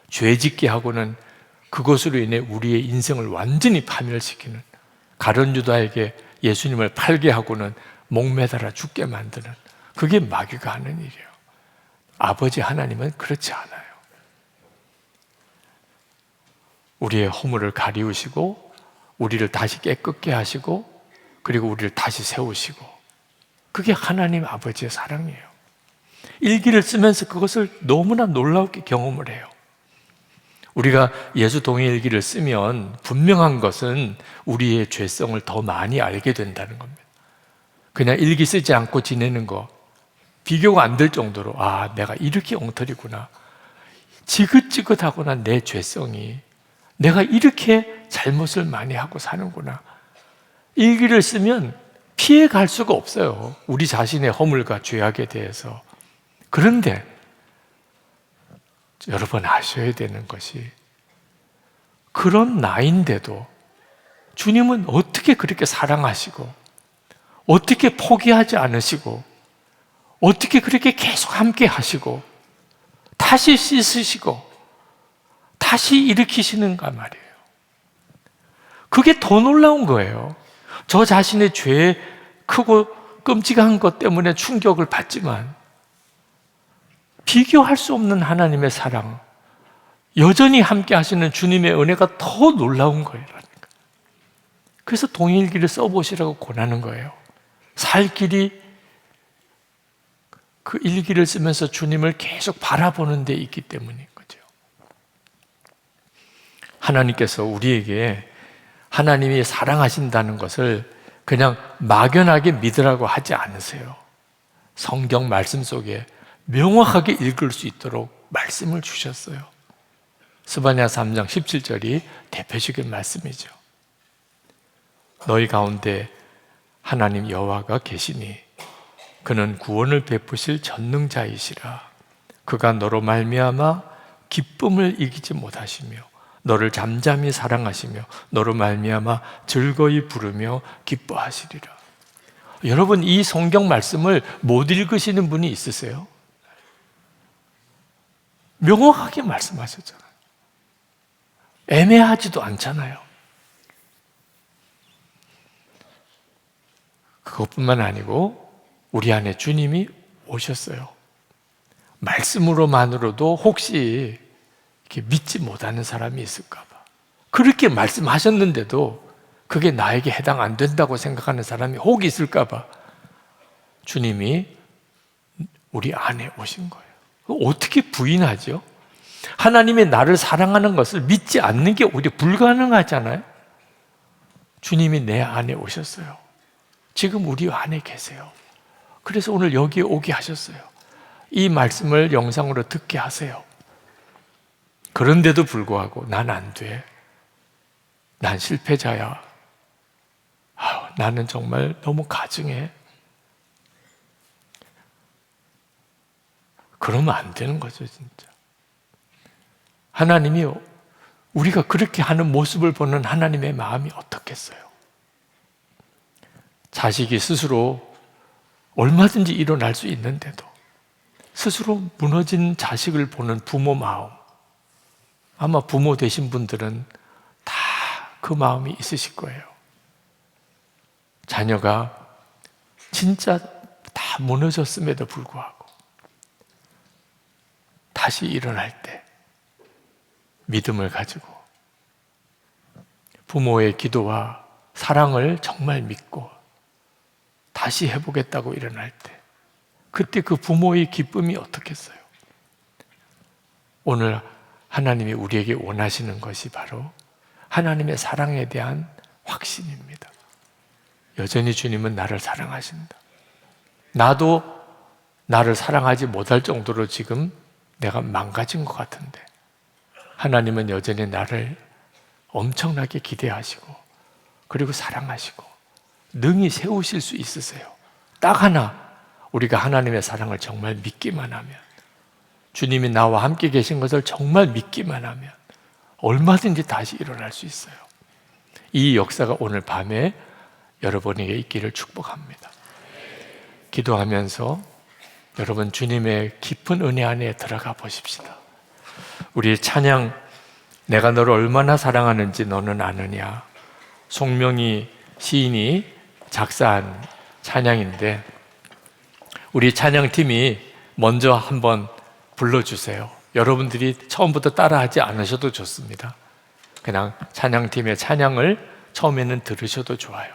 죄 짓게 하고는 그것으로 인해 우리의 인생을 완전히 파멸시키는, 가룟 유다에게 예수님을 팔게 하고는 목매달아 죽게 만드는, 그게 마귀가 하는 일이에요. 아버지 하나님은 그렇지 않아요. 우리의 허물을 가리우시고 우리를 다시 깨끗게 하시고 그리고 우리를 다시 세우시고, 그게 하나님 아버지의 사랑이에요. 일기를 쓰면서 그것을 너무나 놀랍게 경험을 해요. 우리가 예수 동해일기를 쓰면 분명한 것은 우리의 죄성을 더 많이 알게 된다는 겁니다. 그냥 일기 쓰지 않고 지내는 거 비교가 안 될 정도로, 아, 내가 이렇게 엉터리구나, 지긋지긋하구나, 내 죄성이, 내가 이렇게 잘못을 많이 하고 사는구나. 일기를 쓰면 피해갈 수가 없어요, 우리 자신의 허물과 죄악에 대해서. 그런데 여러분 아셔야 되는 것이, 그런 나이인데도 주님은 어떻게 그렇게 사랑하시고, 어떻게 포기하지 않으시고, 어떻게 그렇게 계속 함께 하시고, 다시 씻으시고, 다시 일으키시는가 말이에요. 그게 더 놀라운 거예요. 저 자신의 죄, 크고 끔찍한 것 때문에 충격을 받지만 비교할 수 없는 하나님의 사랑, 여전히 함께 하시는 주님의 은혜가 더 놀라운 거예요. 그래서 동일기를 써보시라고 권하는 거예요. 살 길이 그 일기를 쓰면서 주님을 계속 바라보는 데 있기 때문인 거죠. 하나님께서 우리에게 하나님이 사랑하신다는 것을 그냥 막연하게 믿으라고 하지 않으세요. 성경 말씀 속에 명확하게 읽을 수 있도록 말씀을 주셨어요. 스바냐 3장 17절이 대표적인 말씀이죠. 너희 가운데 하나님 여호와가 계시니 그는 구원을 베푸실 전능자이시라. 그가 너로 말미암아 기쁨을 이기지 못하시며 너를 잠잠히 사랑하시며 너로 말미암아 즐거이 부르며 기뻐하시리라. 여러분, 이 성경 말씀을 못 읽으시는 분이 있으세요? 명확하게 말씀하셨잖아요. 애매하지도 않잖아요. 그것뿐만 아니고 우리 안에 주님이 오셨어요. 말씀으로만으로도 혹시 이렇게 믿지 못하는 사람이 있을까 봐. 그렇게 말씀하셨는데도 그게 나에게 해당 안 된다고 생각하는 사람이 혹 있을까 봐 주님이 우리 안에 오신 거예요. 어떻게 부인하죠? 하나님이 나를 사랑하는 것을 믿지 않는 게 오히려 불가능하잖아요. 주님이 내 안에 오셨어요. 지금 우리 안에 계세요. 그래서 오늘 여기에 오게 하셨어요. 이 말씀을 영상으로 듣게 하세요. 그런데도 불구하고 난 안 돼. 난 실패자야. 나는 정말 너무 가증해. 그러면 안 되는 거죠, 진짜. 하나님이 우리가 그렇게 하는 모습을 보는 하나님의 마음이 어떻겠어요? 자식이 스스로 얼마든지 일어날 수 있는데도 스스로 무너진 자식을 보는 부모 마음, 아마 부모 되신 분들은 다 그 마음이 있으실 거예요. 자녀가 진짜 다 무너졌음에도 불구하고 다시 일어날 때 믿음을 가지고 부모의 기도와 사랑을 정말 믿고 다시 해보겠다고 일어날 때 그때 그 부모의 기쁨이 어떻겠어요? 오늘 하나님이 우리에게 원하시는 것이 바로 하나님의 사랑에 대한 확신입니다. 여전히 주님은 나를 사랑하신다. 나도 나를 사랑하지 못할 정도로 지금 내가 망가진 것 같은데 하나님은 여전히 나를 엄청나게 기대하시고 그리고 사랑하시고 능히 세우실 수 있으세요. 딱 하나, 우리가 하나님의 사랑을 정말 믿기만 하면, 주님이 나와 함께 계신 것을 정말 믿기만 하면 얼마든지 다시 일어날 수 있어요. 이 역사가 오늘 밤에 여러분에게 있기를 축복합니다. 기도하면서 여러분 주님의 깊은 은혜 안에 들어가 보십시다. 우리 찬양, 내가 너를 얼마나 사랑하는지 너는 아느냐, 송명희 시인이 작사한 찬양인데 우리 찬양팀이 먼저 한번 불러주세요. 여러분들이 처음부터 따라하지 않으셔도 좋습니다. 그냥 찬양팀의 찬양을 처음에는 들으셔도 좋아요.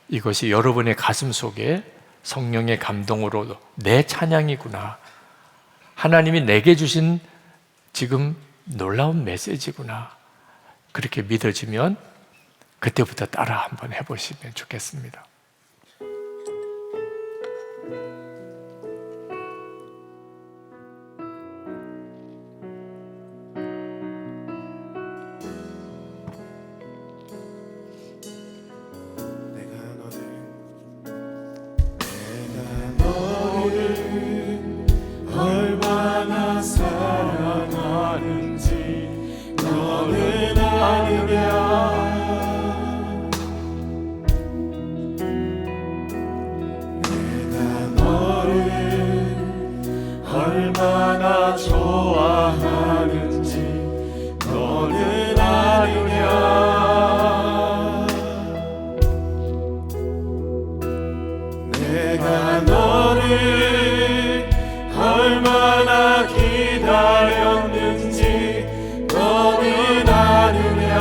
이것이 여러분의 가슴 속에 성령의 감동으로 내 찬양이구나, 하나님이 내게 주신 지금 놀라운 메시지구나, 그렇게 믿어지면 그때부터 따라 한번 해보시면 좋겠습니다. 얼마나 사랑하는지 너는 아느냐. 내가 너를 얼마나 좋아하는지 너는 아느냐. 내가 너를 얼마나 기다렸는지 너는 아느냐.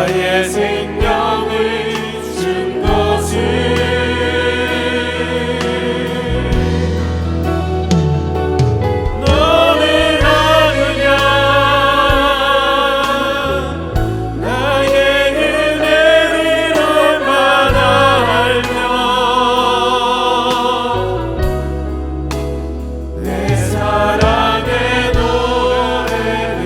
나의 생명을 준 것을 너는 아느냐 나의 은혜를 얼마나 알며 내 사랑의 노래를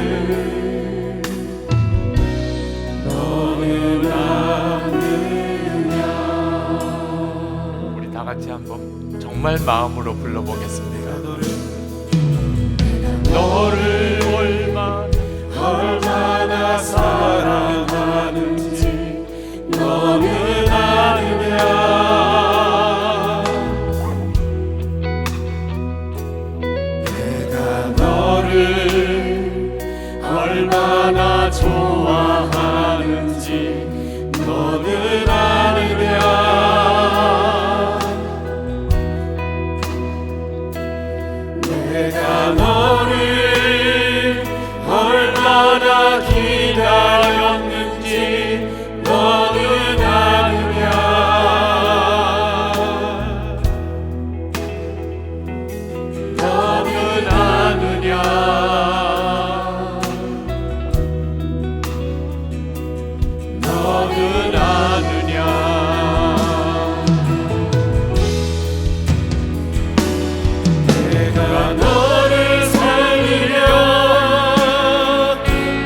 너는 아느냐. 우리 다 같이 한번 정말 마음으로 불러보겠습니다. 너를 얼마나 사랑하는지 너는 아느냐. 내가 너를 얼마나 좋아하는지 너는 아느냐. 내가 너를 얼마나 기다렸는지 너는 아느냐. 너는 아느냐. 너는 아느냐. 내가 너를 살리려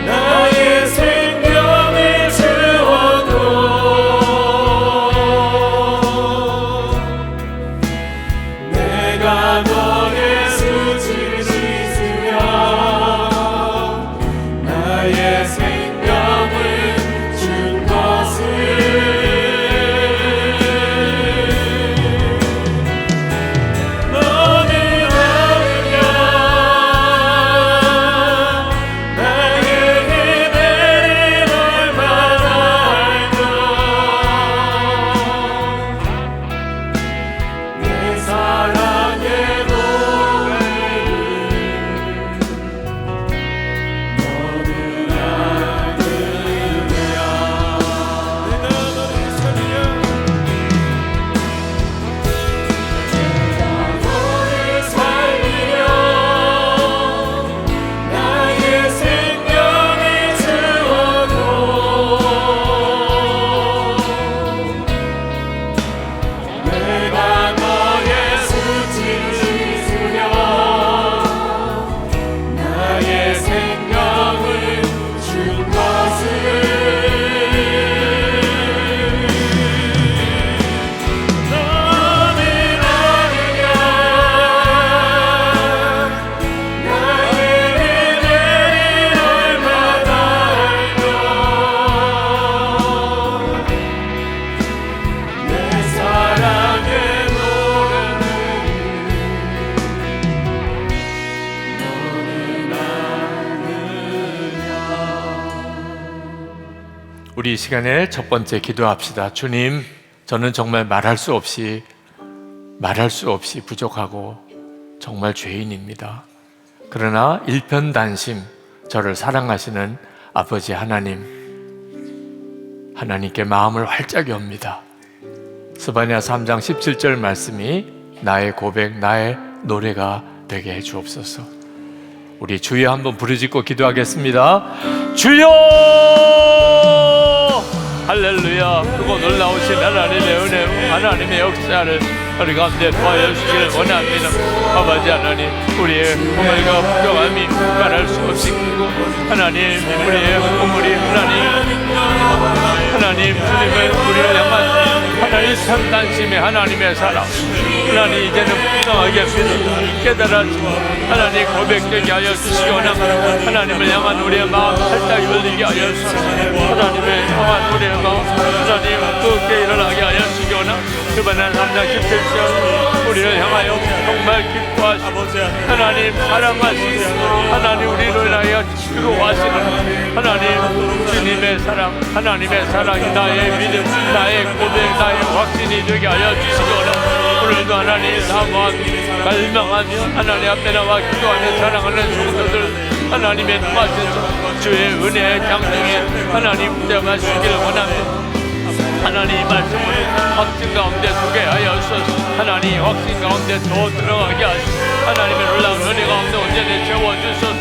나의 생명을 주어도 내가 너의 수치를 씻으며 나의 생명을 준 것을 너는 아느냐. 나의 은혜를 얼마나 알며 내 사랑의 노래를 너는 아느냐. 내가 너를 살리려 나의 생명을 주어도 내가 너의 수치를 씻으며 나의 생명을 준 것을 너는 아느냐. 나의 은혜를 얼마나 알며 내 사랑의 노래를 너는 아느냐. 우리 이 시간에 첫 번째 기도합시다. 주님, 저는 정말 말할 수 없이 부족하고 정말 죄인입니다. 그러나 일편단심 저를 사랑하시는 아버지 하나님께 마음을 활짝 엽니다. 스바냐 3장 17절 말씀이 나의 고백, 나의 노래가 되게 해 주옵소서. 우리 주여 한번 부르짖고 기도하겠습니다. 주여! 할렐루야. 그리고 놀라우신 하나님의 은혜, 하나님의 역사를 우리 가운데 도와주시기를 원합니다. 아버지 하나님, 우리의 꿈을과 부족함이 말할 수 없이 크고, 하나님, 우리의 꿈물이 하나님 주님의 우리를 향한 하나님 참단심의 하나님의 사랑, 하나님 이제는 분명하게 깨달아지고 하나님 고백되게 하여 주시거나 하나님을 향한 우리의 마음 살짝 열리게 하여 주시고 하나님을 향한 우리의 마음 하나님 뜨겁게 일어나게 하여 주시거나 그분은 3장 17절 우리를 향하여 정말 기뻐하시고 하나님 사랑하시고 하나님 우리를 향하여 즐거워하시는 하나님 주님의 사랑, 하나님의 사랑이 나의 믿음, 나의 고백, 나의 확신이 되게 하여 주시거나 오늘도 하나님 사모하며 갈망하며 하나님 앞에 나와 기도하며 사랑하는 성도들 하나님의 도와주셔서 주의 은혜의 강등에 하나님 붙잡아주시기를 원합니다. 하나님 말씀을 확신 가운데 두게 하여서 하나님 확신 가운데 더 들어가게 하시고 하나님의 놀라운 은혜 가운데 온전히 채워주셔서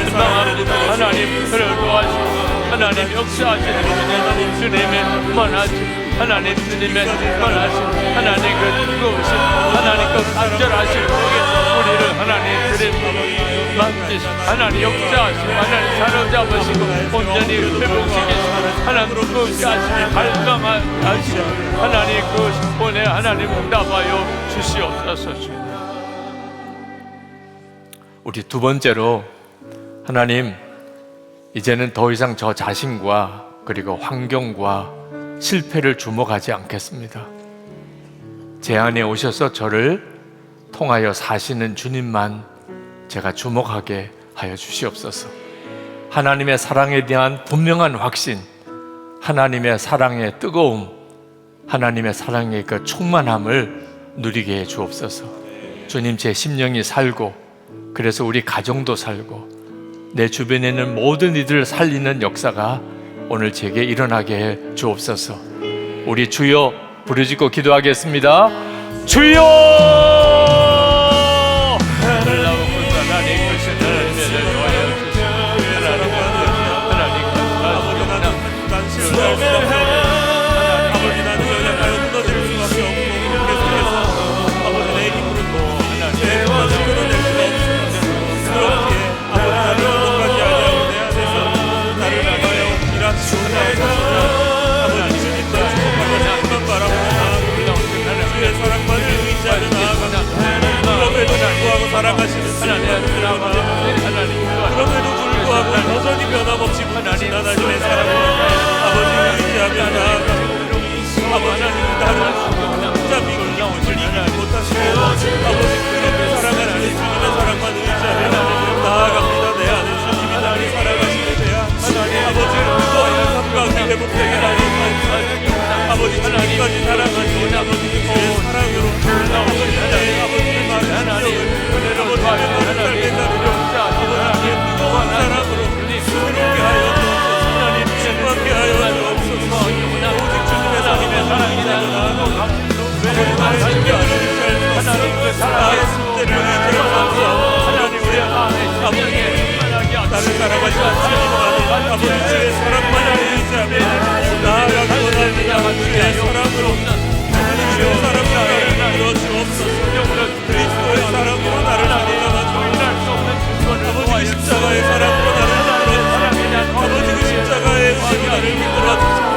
희망합니다. 하나님 그를 도와주시고 하나님 역사하시는 주님의 만하심 하나님 주님의 만하심 하나님 그 뜨거우신 하나님 그 간절하신 속에 우리를 하나님 주님 만지시고 하나님 역사하시고 하나님 사로잡으시고 온전히 회복시키시고 하나님 뜨겁게 하시니 발광하시고 하나님 그 신분에 하나님 응답하여 주시옵소서. 우리 두 번째로 하나님 이제는 더 이상 저 자신과 그리고 환경과 실패를 주목하지 않겠습니다. 제 안에 오셔서 저를 통하여 사시는 주님만 제가 주목하게 하여 주시옵소서. 하나님의 사랑에 대한 분명한 확신, 하나님의 사랑의 뜨거움, 하나님의 사랑의 그 충만함을 누리게 해 주옵소서. 주님, 제 심령이 살고 그래서 우리 가정도 살고 내 주변에 있는 모든 이들을 살리는 역사가 오늘 제게 일어나게 해 주옵소서. 우리 주여 부르짖고 기도하겠습니다. 주여! 하나님 크신 하나님의 도와여 주시고 아버지 나는 연약하여 무너질 수밖에 없고 계속해서 아버지 내 힘으로 내 무너질 끊어낼 수 없습니다. 그렇기에 아버지 나를 끝까지 알려고 내 안에서 나를 위하여 일하시고 아버지 주님과 축복하며 힘만 바라보며 주의 사랑만을 의지하며 나아갑니다. 그럼에도 불구하고 사랑하시는 그럼에도 불구하고 여전히 변함없이 붙이신 하나님의 사랑을 아버지 의지하며 나아갑니다. 아버지 나를 붙잡히고 이기지 못하시고 아버지 그렇게 사랑하시는 주님의 사랑만 의지하며 나아갑니다. 내 안에 주님이 나를 사랑하시는 데야 아버지 뜨거운 감각이 회복되게 하옵소서. 아버지 주님까지 사랑하시는 아버지 주의 사랑으로 아버지의 많은 신령을 아버지의 모든 삶의 아버지의 뜨거운 사랑으로 새롭게 하여 주옵소서. 충만케 하여 주옵소서. 오직 주님의 사랑이 나아가 나의 생명을 의지할 수 없어. 나의 숙제를 의지할 수 없어. 아버지 나를 사랑하시는 주님만을 아버지 주의 사랑만을 의지하며 나아가기 원합니다. 주의 사랑으로 주의 사랑으로 이루어 주옵소서. 그리스도의 사랑으로 나를 사랑하며 아버지 십자가의 사랑으로 나를 이끌어주시고 아버지 그 십자가의 은혜로 나를 이끌어주시고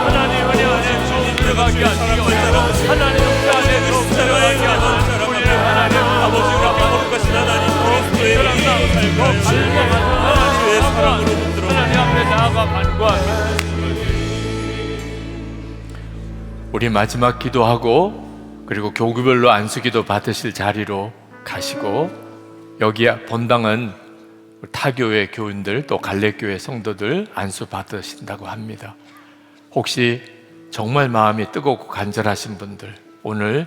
아버지 주님께가 주의 사랑만 자랑하시고 그 십자가의 은혜만 자랑하며 아버지가 거룩하신 하나님 그리스도의 의로 살고 하시고 주의 사랑으로 붙들어 하나님 앞에 나아가 간구하며 우리 마지막 기도하고 그리고 교구별로 안수기도 받으실 자리로 가시고 여기 본당은 타교회 교인들 또 갈래교회 성도들 안수 받으신다고 합니다. 혹시 정말 마음이 뜨겁고 간절하신 분들 오늘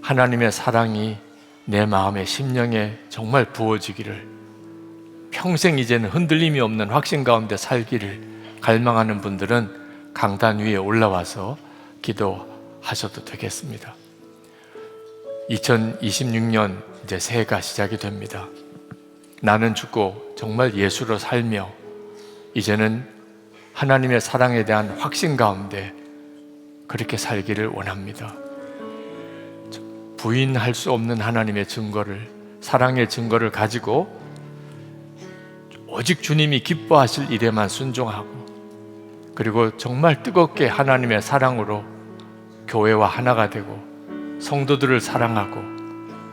하나님의 사랑이 내 마음의 심령에 정말 부어지기를 평생 이제는 흔들림이 없는 확신 가운데 살기를 갈망하는 분들은 강단 위에 올라와서 기도하셔도 되겠습니다. 2026년 이제 새해가 시작이 됩니다. 나는 죽고 정말 예수로 살며 이제는 하나님의 사랑에 대한 확신 가운데 그렇게 살기를 원합니다. 부인할 수 없는 하나님의 증거를 사랑의 증거를 가지고 오직 주님이 기뻐하실 일에만 순종하고 그리고 정말 뜨겁게 하나님의 사랑으로 교회와 하나가 되고 성도들을 사랑하고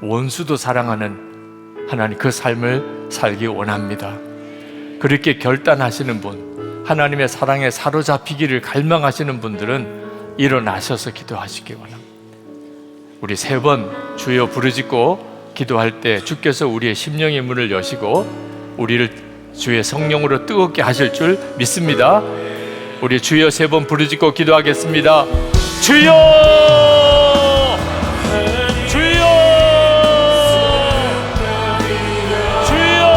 원수도 사랑하는 하나님 그 삶을 살기 원합니다. 그렇게 결단하시는 분, 하나님의 사랑에 사로잡히기를 갈망하시는 분들은 일어나셔서 기도하시기 원합니다. 우리 3번 주여 부르짖고 기도할 때 주께서 우리의 심령의 문을 여시고 우리를 주의 성령으로 뜨겁게 하실 줄 믿습니다. 우리 주여 3번 부르짖고 기도하겠습니다. 주여! 주여! 주여!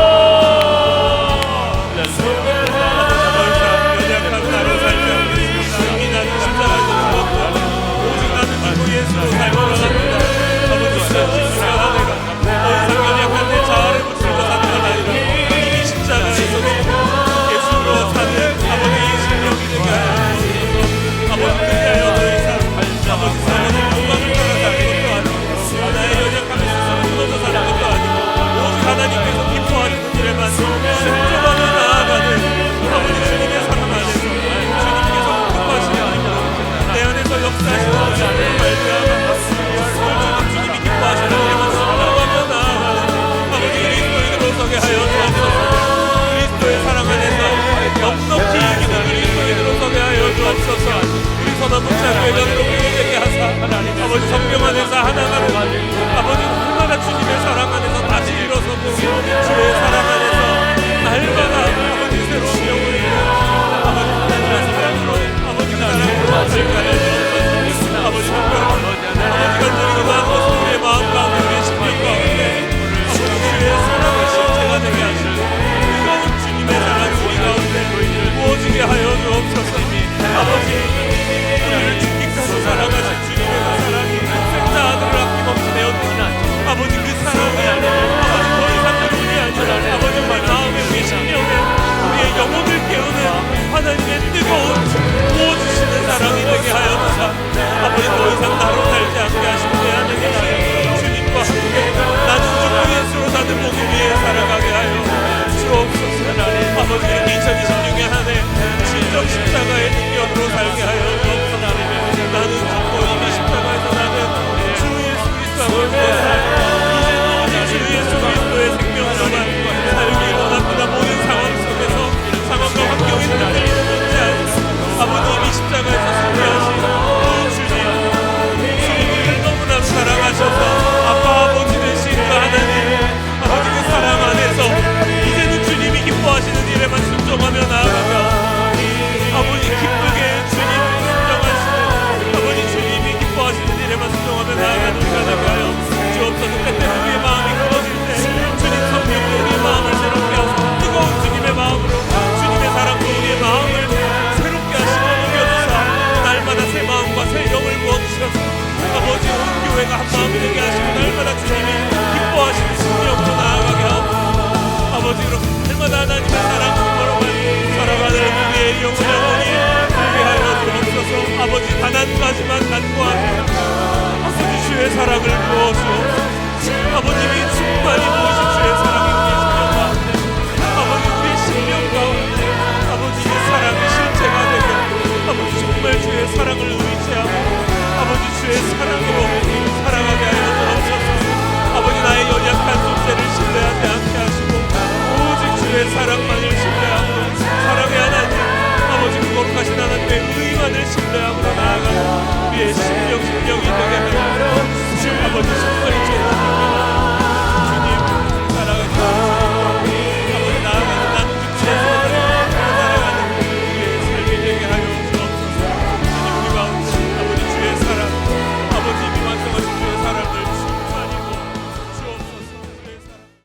하지만 간구합니다. 아버지 주의 사랑을 부어주옵소서. 아버님이 충만히 부으신 주의 사랑이 우리 심령 가운데, 아버지 우리의 심령 가운데 아버지의 사랑이 실체가 되게, 아버지 정말 주의 사랑을 의지하고 아버지 주의 사랑으로 살아가게 하여 주옵소서. 아버지 나의 연약한 존재를 신뢰하지 않게 하시고 오직 주의 사랑만